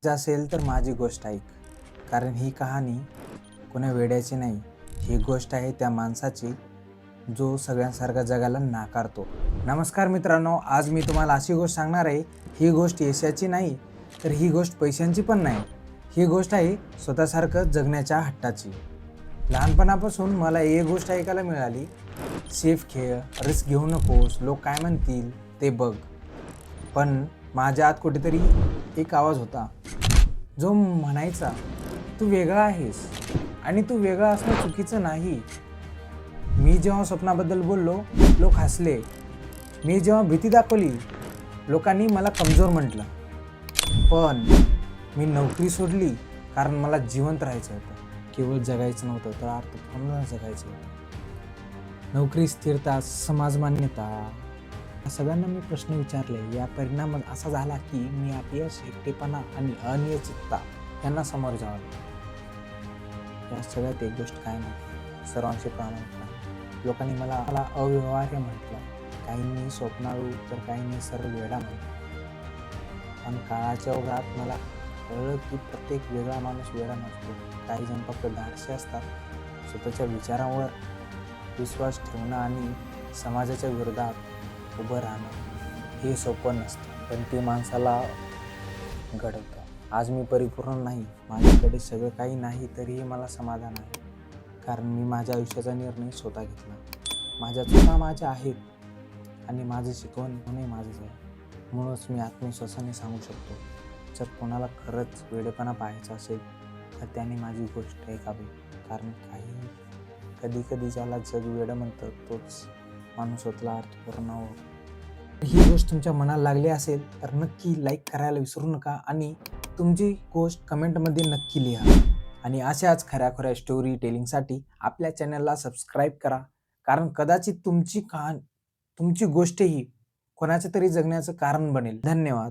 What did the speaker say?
असेल तर माझी गोष्ट ऐक, कारण ही कहाणी कोण्या वेड्याची नाही. ही गोष्ट आहे त्या माणसाची जो सगळ्यांसारखा जगाला नाकारतो. नमस्कार मित्रांनो, आज मी तुम्हाला अशी गोष्ट सांगणार आहे. ही गोष्ट यशाची नाही, तर ही गोष्ट पैशांची पण नाही. ही गोष्ट आहे स्वतःसारखं जगण्याच्या हट्टाची. लहानपणापासून मला एक गोष्ट ऐकायला मिळाली, सेफ खेळ, रिस्क घेऊ नकोस, लोक काय म्हणतील ते बघ. पण माझ्या आत कुठेतरी एक आवाज होता जो म्हणायचा, तू वेगळा आहेस आणि तू वेगळा असणं चुकीचं नाही. मी जेव्हा स्वप्नाबद्दल बोललो, लोक हसले. मी जेव्हा भीती दाखवली, लोकांनी मला कमजोर म्हटलं. पण मी नोकरी सोडली कारण मला जिवंत राहायचं होतं. केवळ जगायचं नव्हतं, तर अर्थपूर्ण जगायचं होतं. नोकरी, स्थिरता, समाज मान्यता, या सगळ्यांना मी प्रश्न विचारले. या परिणाम असा झाला की मी अपयश, एकटेपणा आणि अनिश्चितता यांना समोर जावं लागलं. या सगळ्यात एक गोष्ट काय नाही, सर्वांशी प्रामाणिकपणा. लोकांनी मला अव्यवहार्य म्हटलं, काहींनी स्वप्नाळू, तर काहींनी सरळ वेडा म्हटलं. पण काळाच्या ओघात मला कळलं की प्रत्येक वेगळा माणूस वेडा नसतो. काही जण फक्त धाडसे असतात. स्वतःच्या विचारांवर विश्वास ठेवणं आणि समाजाच्या विरोधात उभं राहणं हे सोपं नसतं, पण ते माणसाला घडवतं. आज मी परिपूर्ण नाही, माझ्याकडे सगळं काही नाही, तरीही मला समाधान आहे. कारण मी माझ्या आयुष्याचा निर्णय स्वतः घेतला. माझ्या चुका माझ्या आहेत आणि माझं शिकवणही माझंच आहे. म्हणूनच मी आत्मविश्वासाने सांगू शकतो, जर कोणाला खरंच वेडेपणा पाहायचा असेल तर त्याने माझी गोष्ट ऐकावी. कारण कधी कधी ज्याला जग वेडं म्हणतं तोच माणूस स्वतःला अर्थपूर्ण होतो. ही गोष्ट तुमच्या मनाला लागली असेल तर नक्की लाईक करायला विसरू नका आणि तुमची गोष्ट कमेंटमध्ये नक्की लिहा. आणि अशाच खऱ्याखुऱ्या स्टोरी टेलिंगसाठी आपल्या चॅनलला सबस्क्राईब करा. कारण कदाचित तुमची गोष्टही कोणाच्या तरी जगण्याचं कारण बनेल. धन्यवाद.